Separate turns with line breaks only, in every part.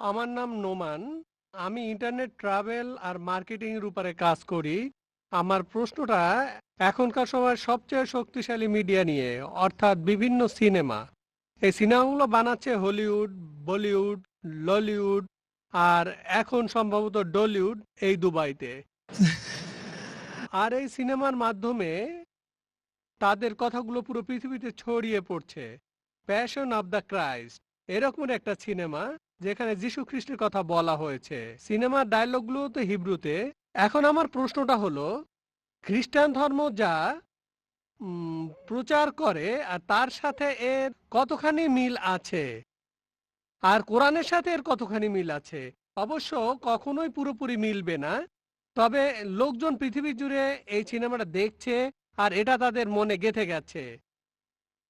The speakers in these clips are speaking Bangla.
আমার নাম নোমান। আমি ইন্টারনেট ট্রাভেল আর মার্কেটিং এর উপরে কাজ করি। আমার প্রশ্নটা এখনকার সময় সবচেয়ে শক্তিশালী মিডিয়া নিয়ে, অর্থাৎ বিভিন্ন সিনেমা। এই সিনেমাগুলো বানাচ্ছে হলিউড, বলিউড, ললিউড আর এখন সম্ভবত ডলিউড, এই দুবাইতে। আর এই সিনেমার মাধ্যমে তাদের কথাগুলো পুরো পৃথিবীতে ছড়িয়ে পড়ছে। প্যাশন অব দ্য ক্রাইস্ট এরকম একটা সিনেমা, যেখানে যীশু খ্রিস্টের কথা বলা হয়েছে। সিনেমার ডায়লগগুলো তো হিব্রুতে। এখন আমার প্রশ্নটা হলো, খ্রিস্টান ধর্ম যা প্রচার করে আর তার সাথে এর কতখানি মিল আছে, আর কোরআনের সাথে এর কতখানি মিল আছে? অবশ্য কখনোই পুরোপুরি মিলবে না, তবে লোকজন পৃথিবী জুড়ে এই সিনেমাটা দেখছে আর এটা তাদের মনে গেঁথে গেছে।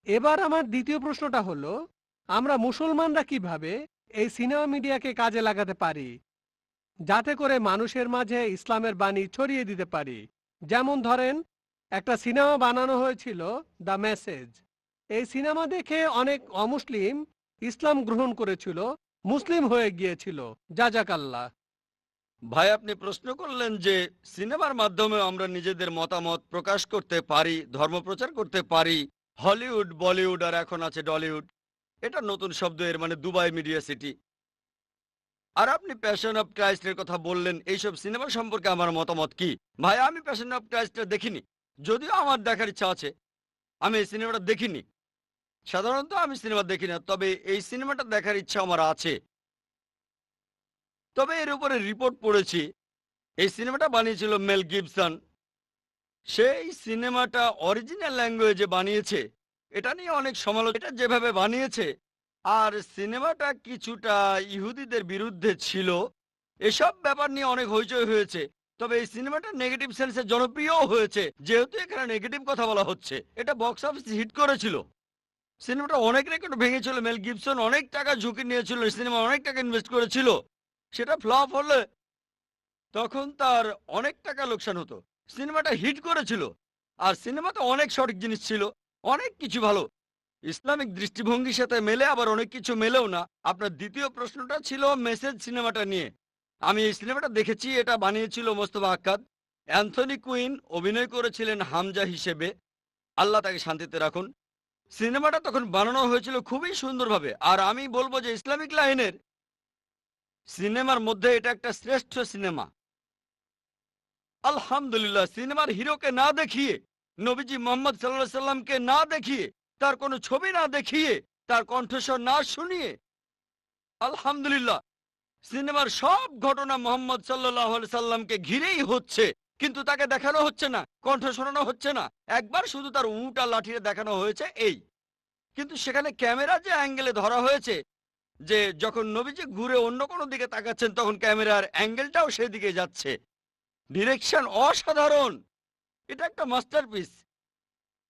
এবার আমার দ্বিতীয় প্রশ্নটা হলো, আমরা মুসলমানরা কিভাবে এই সিনেমা মিডিয়াকে কাজে লাগাতে পারি, যাতে করে মানুষের মাঝে ইসলামের বাণী ছড়িয়ে দিতে পারি? যেমন ধরেন, একটা সিনেমা বানানো হয়েছিল দ্য মেসেজ। এই সিনেমা দেখে অনেক অমুসলিম ইসলাম গ্রহণ করেছিল, মুসলিম হয়ে গিয়েছিল। জাজাকাল্লাহ।
ভাই, আপনি প্রশ্ন করলেন যে সিনেমার মাধ্যমে আমরা নিজেদের মতামত প্রকাশ করতে পারি, ধর্ম প্রচার করতে পারি। হলিউড, বলিউড আর এখন আছে ডলিউড। এটা নতুন শব্দ, এর মানে দুবাই মিডিয়া সিটি। আর আপনি প্যাশন অফ ক্রাইস্টের কথা বললেন, এইসব সিনেমা সম্পর্কে আমার মতামত কি? ভাই, আমি প্যাশন অফ ক্রাইস্টটা দেখিনি, যদিও আমার দেখার ইচ্ছা আছে। আমি এই সিনেমাটা দেখিনি। সাধারণত আমি সিনেমা দেখি না, তবে এই সিনেমাটা দেখার ইচ্ছা আমার আছে। তবে এর উপরে রিপোর্ট পড়েছি। এই সিনেমাটা বানিয়েছিল মেল গিবসন। সেই সিনেমাটা অরিজিনাল ল্যাঙ্গুয়েজে বানিয়েছে। এটা নিয়ে অনেক সমালোচনা, এটা যেভাবে বানিয়েছে। আর সিনেমাটা কিছুটা ইহুদিদের বিরুদ্ধে ছিল। এসব ব্যাপার নিয়ে অনেক হইচই হয়েছে। তবে এই সিনেমাটা নেগেটিভ সেন্সে জনপ্রিয়ও হয়েছে, যেহেতু এখানে নেগেটিভ কথা বলা হচ্ছে। এটা বক্স অফিস হিট করেছিল। সিনেমাটা অনেক রেকর্ড ভেঙেছিল। মেল গিবসন অনেক টাকা ঝুঁকি নিয়েছিল, সিনেমা অনেক টাকা ইনভেস্ট করেছিল। সেটা ফ্লপ হলে তখন তার অনেক টাকা লোকসান হতো। সিনেমাটা হিট করেছিল, আর সিনেমাতে অনেক সঠিক জিনিস ছিল, অনেক কিছু ভালো। ইসলামিক দৃষ্টিভঙ্গির সাথে মেলে, আবার অনেক কিছু মেলেও না। আপনার দ্বিতীয় প্রশ্নটা ছিল মেসেজ সিনেমাটা নিয়ে। আমি এই সিনেমাটা দেখেছি। এটা বানিয়েছিল মোস্তফা আক্কাদ। অ্যান্থনি কুইন অভিনয় করেছিলেন হামজা হিসেবে। আল্লাহ তাকে শান্তিতে রাখুন। সিনেমাটা তখন বানানো হয়েছিল খুবই সুন্দরভাবে। আর আমি বলবো যে ইসলামিক লাইনের সিনেমার মধ্যে এটা একটা শ্রেষ্ঠ সিনেমা। আলহামদুলিল্লাহ, সিনেমার হিরোকে না দেখিয়ে, নবীজি মোহাম্মদ সাল্লাল্লাহু সাল্লামকে না দেখিয়ে, তার কোনো ছবি না দেখিয়ে, তার কণ্ঠস্বর না শুনিয়ে, আলহামদুলিল্লাহ, সিনেমার সব ঘটনা মোহাম্মদ সাল্লাল্লাহু আলাইহি সাল্লামকে ঘিরেই হচ্ছে। কিন্তু তাকে দেখানো হচ্ছে না, কণ্ঠ শোনানো হচ্ছে না। একবার শুধু তার উট আর লাঠিতে দেখানো হয়েছে, এই। কিন্তু সেখানে ক্যামেরা যে অ্যাঙ্গেলে ধরা হয়েছে, যে যখন নবীজি ঘুরে অন্য কোনো দিকে তাকাচ্ছেন, তখন ক্যামেরার অ্যাঙ্গেলটাও সেদিকে যাচ্ছে। ডিরেকশন অসাধারণ। এটা একটা মাস্টারপিস।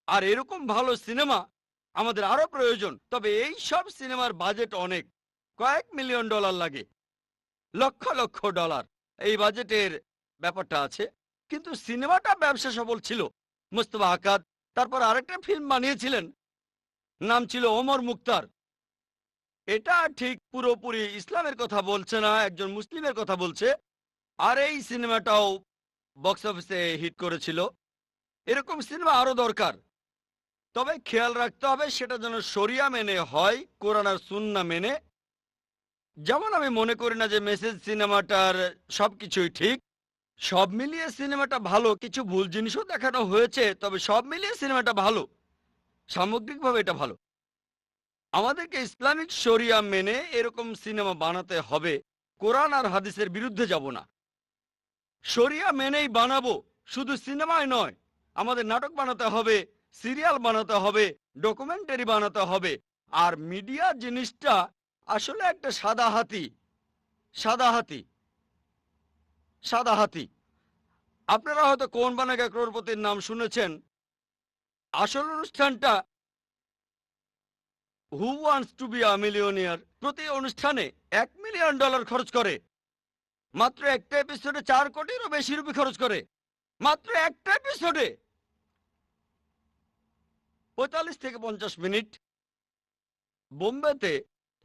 আর এরকম ভালো সিনেমা আমাদের আরো প্রয়োজন। তবে এই সব সিনেমার বাজেট অনেক, কয়েক মিলিয়ন ডলার লাগে, লক্ষ লক্ষ ডলার। এই বাজেটের ব্যাপারটা আছে। কিন্তু সিনেমাটা ব্যবসা সফল ছিল। মোস্তফা আকাদ তারপর আরেকটা ফিল্ম বানিয়েছিলেন, নাম ছিল ওমর মুক্তার। এটা ঠিক পুরোপুরি ইসলামের কথা বলছে না, একজন মুসলিমের কথা বলছে। আর এই সিনেমাটাও বক্স অফিসে হিট করেছিল। এরকম সিনেমা আরো দরকার। তবে খেয়াল রাখতে হবে সেটা যেন শরিয়া মেনে হয়, কোরআন আর সুন্নাহ মেনে। যেমন আমি মনে করি না যে মেসেজ সিনেমাটার সবকিছুই ঠিক। সব মিলিয়ে সিনেমাটা ভালো, কিছু ভুল জিনিসও দেখানো হয়েছে, তবে সব মিলিয়ে সিনেমাটা ভালো। সামগ্রিকভাবে এটা ভালো। আমাদেরকে ইসলামিক শরিয়া মেনে এরকম সিনেমা বানাতে হবে। কোরআন আর হাদিসের বিরুদ্ধে যাব না, শরিয়া মেনেই বানাবো। শুধু সিনেমায় নয়, আমাদের নাটক বানাতে হবে, সিরিয়াল বানাতে হবে, ডকুমেন্টারি বানাতে হবে। আর মিডিয়া জিনিসটা আসলে একটা সাদা হাতি। সাদা হাতি, সাদা হাতি। আপনারা হয়তো কোন বানেগা ক্রোড়পতির নাম শুনেছেন। আসল অনুষ্ঠানটা who wants to be a millionaire, প্রতি অনুষ্ঠানে $1 মিলিয়ন খরচ করে। মাত্র একটা এপিসোডে 4 কোটিরও বেশি রুপি খরচ করে। মাত্র একটা এপিসোডে 45 থেকে 50 মিনিট। বোম্বেতে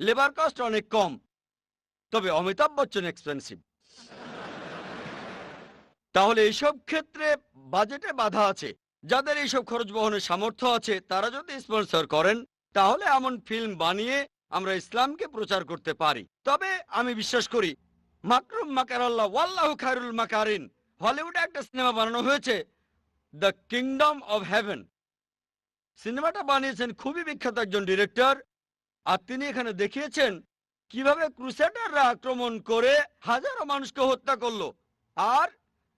লেবার কস্ট অনেক কম। তবে অমিতাভ বচ্চন এক্সপেন্সিভ। তাহলে এইসব ক্ষেত্রে বাজেটে বাধা আছে। যাদের এইসব খরচ বহনের সামর্থ্য আছে তারা যদি স্পন্সর করেন তাহলে এমন ফিল্ম বানিয়ে আমরা ইসলামকে প্রচার করতে পারি। তবে আমি বিশ্বাস করি মাকরুম মাকারাল্লাহ ওয়াল্লাহু খায়রুল মাকারিন, হলিউডে একটা সিনেমা বানানো হয়েছে দ্য কিংডম অফ হেভেন। সিনেমাটা বানিয়েছেন খুবই বিখ্যাত একজন ডিরেক্টর, আর তিনি এখানে দেখিয়েছেন কিভাবে ক্রুসেডাররা আক্রমণ করে হাজারো মানুষকে হত্যা করলো। আর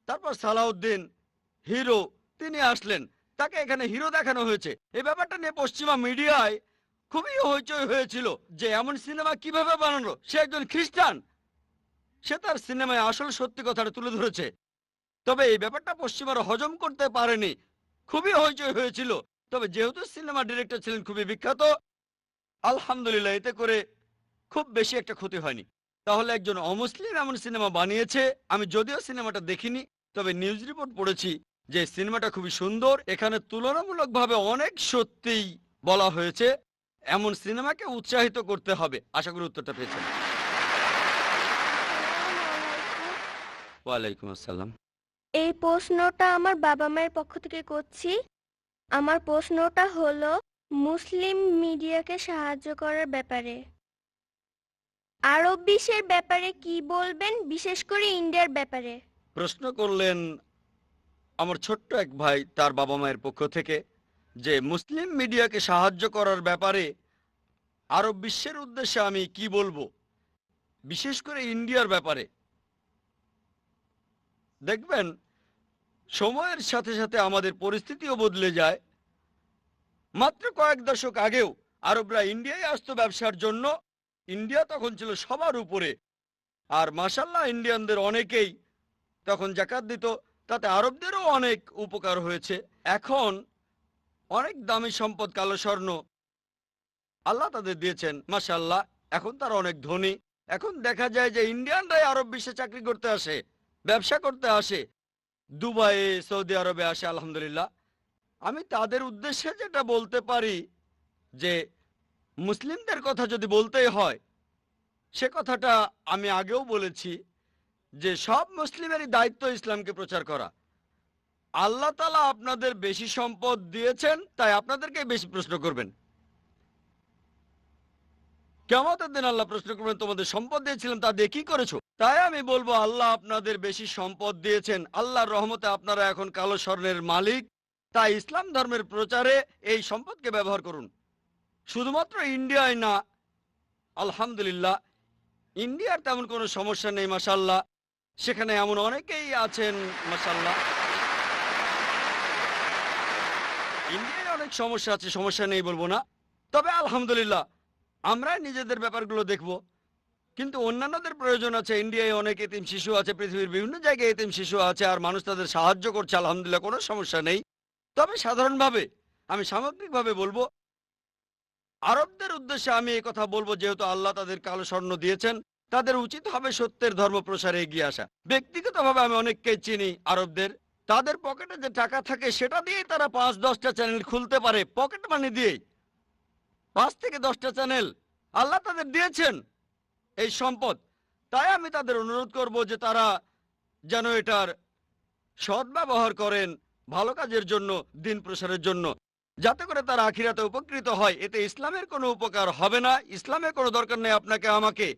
তারপর সালাউদ্দিন হিরো তিনি আসলেন, তাকে এখানে হিরো দেখানো হয়েছে। এই ব্যাপারটা নিয়ে পশ্চিমা মিডিয়ায় খুবই হইচই হয়েছিল যে এমন সিনেমা কিভাবে বানালো। সে একজন খ্রিস্টান, সে তার সিনেমায় আসল সত্যি কথাটা তুলে ধরেছে। তবে এই ব্যাপারটা পশ্চিমারা হজম করতে পারেনি, খুবই হইচই হয়েছিল। তবে যেহেতু সিনেমা ডিরেক্টর ছিলেন খুবই বিখ্যাত, আলহামদুলিল্লাহ এতে করে খুব বেশি একটা ক্ষতি হয়নি। তাহলে একজন অমুসলিম এমন সিনেমা বানিয়েছে। আমি যদিও সিনেমাটা দেখিনি, তবে নিউজ রিপোর্ট পড়েছি যে সিনেমাটা খুবই সুন্দর। এখানে তুলনামূলকভাবে অনেক সত্যিই বলা হয়েছে। এমন সিনেমাকে উৎসাহিত করতে হবে। আশা করি উত্তরটা পেয়েছেন। ওয়ালাইকুম আসসালাম।
এই প্রশ্নটা আমার বাবা মায়ের পক্ষ থেকে করছি। আমার প্রশ্নটা হলো মুসলিম মিডিয়াকে সাহায্য করার ব্যাপারে। আরব বিশ্বের ব্যাপারে কি বলবেন, বিশেষ করে ইন্ডিয়ার ব্যাপারে?
প্রশ্ন করলেন আমার ছোট্ট এক ভাই তার বাবা মায়ের পক্ষ থেকে যে মুসলিম মিডিয়াকে সাহায্য করার ব্যাপারে আরব বিশ্বের উদ্দেশ্যে আমি কি বলবো, বিশেষ করে ইন্ডিয়ার ব্যাপারে। দেখবেন সময়ের সাথে সাথে আমাদের পরিস্থিতিও বদলে যায়। মাত্র কয়েক দশক আগেও আরবরা ইন্ডিয়ায় আসতো ব্যবসার জন্য। ইন্ডিয়া তখন ছিল সবার উপরে, আর মাশাল্লাহ ইন্ডিয়ানদের অনেকেই তখন জাকাত দিত, তাতে আরবদেরও অনেক উপকার হয়েছে। এখন অনেক দামি সম্পদ কালো স্বর্ণ আল্লাহ তাদের দিয়েছেন মাশাল্লাহ, এখন তারা অনেক ধনী। এখন দেখা যায় যে ইন্ডিয়ানরাই আরব বিশ্বে চাকরি করতে আসে, ব্যবসা করতে আসে, দুবাইয়ে সৌদি আরবে আসে আলহামদুলিল্লাহ। আমি তাদের উদ্দেশ্যে যেটা বলতে পারি যে মুসলিমদের কথা যদি বলতেই হয়, সে কথাটা আমি আগেও বলেছি যে সব মুসলিমেরই দায়িত্ব ইসলামকে প্রচার করা। আল্লাহ তাআলা আপনাদের বেশি সম্পদ দিয়েছেন, তাই আপনাদেরকে বেশি প্রশ্ন করবেন। কিয়ামতের দিন আল্লাহ প্রশ্ন করবেন তোমাদের সম্পদ দিয়েছিলাম তা দিয়ে কি করেছো। তাই আমি বলবো আল্লাহ আপনাদের বেশি সম্পদ দিয়েছেন, আল্লাহর রহমতে আপনারা এখন কালো স্বর্ণের মালিক। তাই ইসলাম ধর্মের প্রচারে এই সম্পদকে ব্যবহার করুন। শুধুমাত্র ইন্ডিয়ায় না, আলহামদুলিল্লাহ ইন্ডিয়ার তেমন কোনো সমস্যা নেই মাশাল্লাহ, সেখানে এমন অনেকেই আছেন মাশাল্লাহ। ইন্ডিয়ায় অনেক সমস্যা আছে, সমস্যা নেই বলবো না, তবে আলহামদুলিল্লাহ আমরা নিজেদের ব্যাপারগুলো দেখব। কিন্তু অন্যান্যদের প্রয়োজন আছে। ইন্ডিয়ায় অনেক এতিম শিশু আছে, পৃথিবীর বিভিন্ন জায়গায় এতিম শিশু আছে, আর মানুষ তাদের সাহায্য করছে আলহামদুলিল্লাহ, কোনো সমস্যা নেই। তবে সাধারণভাবে আমি সামগ্রিকভাবে বলবো আরবদের উদ্দেশ্যে আমি এই কথা বলবো, যেহেতু আল্লাহ তাদের কালো স্বর্ণ দিয়েছেন, তাদের উচিত হবে সত্যের ধর্ম প্রসারে এগিয়ে আসা। ব্যক্তিগতভাবে আমি অনেককে চিনি আরবদের, তাদের পকেটে যে টাকা থাকে সেটা দিয়েই তারা 5-10টা চ্যানেল খুলতে পারে, পকেট মানি দিয়েই 5 থেকে 10টা চ্যানেল আল্লাহ তাদের দিয়েছেন এই সম্পদ। তাই আমি তাদের অনুরোধ করব যে তারা যেন এটার সদ্ব্যবহার করেন ভালো কাজের জন্য, দিন প্রসারের জন্য, যাতে করে তারা আখিরাতে উপকৃত হয়। এতে ইসলামের কোনো উপকার হবে না, ইসলামের কোনো দরকার নেই আপনাকে আমাকে,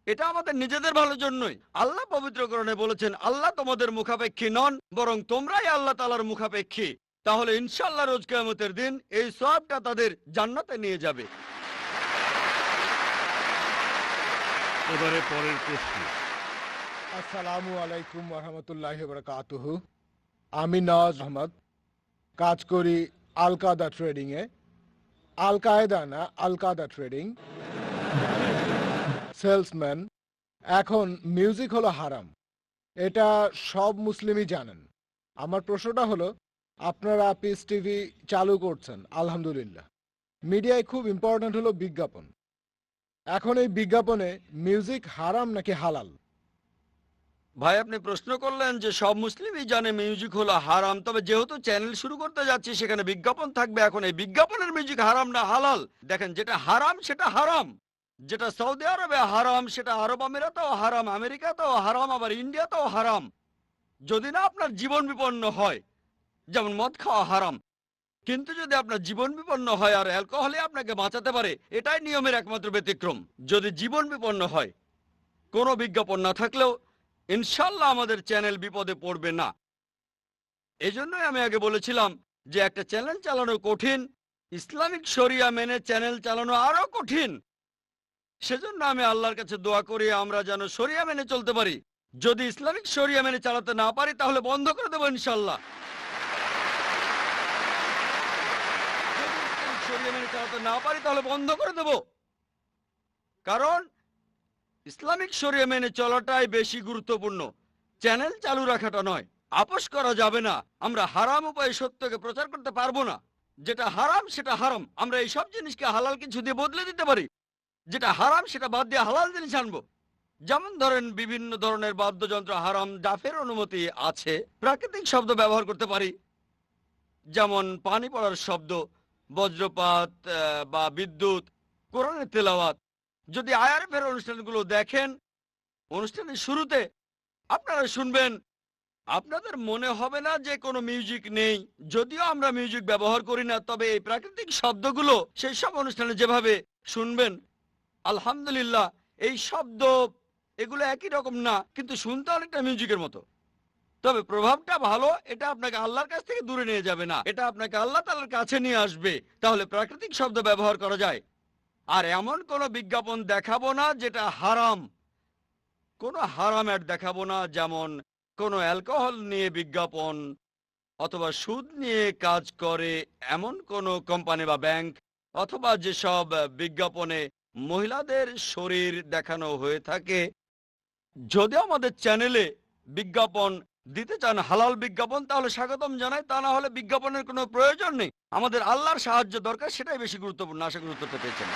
এটা আমাদের নিজেদের ভালোর জন্যই। আল্লাহ পবিত্র কোরআনে বলেছেন আল্লাহ তোমাদের মুখাপেক্ষী নন, বরং তোমরাই আল্লাহ তাআলার মুখাপেক্ষী। তাহলে ইনশাআল্লাহ রোজ কিয়ামতের দিন এই সওয়াবটা তাদের জান্নাতে নিয়ে যাবে।
এবারে পরের প্রশ্ন।
আসসালামু আলাইকুম ওরহামতুল্লাহি বারাকাতুহু। আমি নওয়াজ আহমদ, কাজ করি আল কায়দা ট্রেডিংয়ে। আল কায়দা না, আল কায়দা ট্রেডিং, সেলসম্যান। এখন মিউজিক হলো হারাম, এটা সব মুসলিমই জানেন। আমার প্রশ্নটা হলো আপনারা পিস টিভি চালু করছেন আলহামদুলিল্লাহ, মিডিয়ায় খুব ইম্পর্ট্যান্ট হলো বিজ্ঞাপন। এখন এই বিজ্ঞাপনে মিউজিক হারাম নাকি হালাল?
ভাই আপনি প্রশ্ন করলেন যে সব মুসলিমই জানে মিউজিক হলো হারাম, তবে যেহেতু চ্যানেল শুরু করতে যাচ্ছি সেখানে বিজ্ঞাপন থাকবে। এখন এই বিজ্ঞাপনের মিউজিক হারাম না হালাল? দেখেন যেটা হারাম সেটা হারাম, যেটা সৌদি আরবে হারাম সেটা আরব আমিরাতেও হারাম, আমেরিকাতেও হারাম, আবার ইন্ডিয়াতেও হারাম। যদি না আপনার জীবন বিপন্ন হয়, যেমন মদ খাওয়া হারাম, কিন্তু যদি আপনার জীবন বিপন্ন হয় আর অ্যালকোহলে আপনাকে বাঁচাতে পারে, এটাই নিয়মের একমাত্র ব্যতিক্রম। যদি জীবন বিপন্ন হয়, কোনো বিজ্ঞাপন না থাকলেও ইনশাল্লাহ আমাদের চ্যানেল বিপদে পড়বে না। এজন্যই আমি আগে বলেছিলাম যে একটা চ্যানেল চালানো কঠিন, ইসলামিক শরিয়া মেনে চ্যানেল চালানো আরো কঠিন। সেজন্য আমি আল্লাহর কাছে দোয়া করি আমরা যেন শরিয়া মেনে চলতে পারি। যদি ইসলামিক শরিয়া মেনে চালাতে না পারি তাহলে বন্ধ করে দেবো ইনশাল্লাহ। যদি ইসলামিক শরিয়া মেনে চালাতে না পারি তাহলে বন্ধ করে দেব, কারণ ইসলামিক শরিয়া মেনে চলাটাই বেশি গুরুত্বপূর্ণ, চ্যানেল চালু রাখাটা নয়। আপোষ করা যাবে না। আমরা হারাম উপায়ে সত্যকে প্রচার করতে পারবো না। যেটা হারাম সেটা হারাম। আমরা এই সব জিনিসকে হালাল কিছু দিয়ে বদলে দিতে পারি, যেটা হারাম সেটা বাদ দিয়ে হালাল জিনিস আনবো। যেমন ধরেন বিভিন্ন ধরনের বাদ্যযন্ত্র হারাম, জাফের অনুমতি আছে। প্রাকৃতিক শব্দ ব্যবহার করতে পারি, যেমন পানি পড়ার শব্দ, বজ্রপাত বা বিদ্যুৎ, কোরআনের তেলাওয়াত। যদি আইআরএফের অনুষ্ঠানগুলো দেখেন, অনুষ্ঠানের শুরুতে আপনারা শুনবেন, আপনাদের মনে হবে না যে কোনো মিউজিক নেই। যদিও আমরা মিউজিক ব্যবহার করি না, তবে এই প্রাকৃতিক শব্দগুলো সেই সব অনুষ্ঠানে যেভাবে শুনবেন, আলহামদুলিল্লাহ এই শব্দ এগুলো একই রকম না, কিন্তু শুনতে অনেকটা মিউজিকের মতো। তবে প্রভাবটা ভালো, এটা আপনাকে আল্লাহর কাছ থেকে দূরে নিয়ে যাবে না, এটা আপনাকে আল্লাহ তাআলার কাছে নিয়ে আসবে। তাহলে প্রাকৃতিক শব্দ ব্যবহার করা যায়। আর এমন কোনো বিজ্ঞাপন দেখাবো না যেটা হারাম, কোনো হারাম অ্যাড দেখাবো না, যেমন কোনো অ্যালকোহল নিয়ে বিজ্ঞাপন অথবা সুদ নিয়ে কাজ করে এমন কোনো কোম্পানি বা ব্যাংক, অথবা যেসব বিজ্ঞাপনে মহিলাদের শরীর দেখানো হয়ে থাকে। যদিও আমাদের চ্যানেলে বিজ্ঞাপন দিতে চান হালাল বিজ্ঞাপন, তাহলে স্বাগতম জানাই। তা না হলে বিজ্ঞাপনের কোনো প্রয়োজন নেই। আমাদের আল্লাহর সাহায্য দরকার, সেটাই বেশি গুরুত্বপূর্ণ। আশা করি উত্তরটা পেয়েছেন।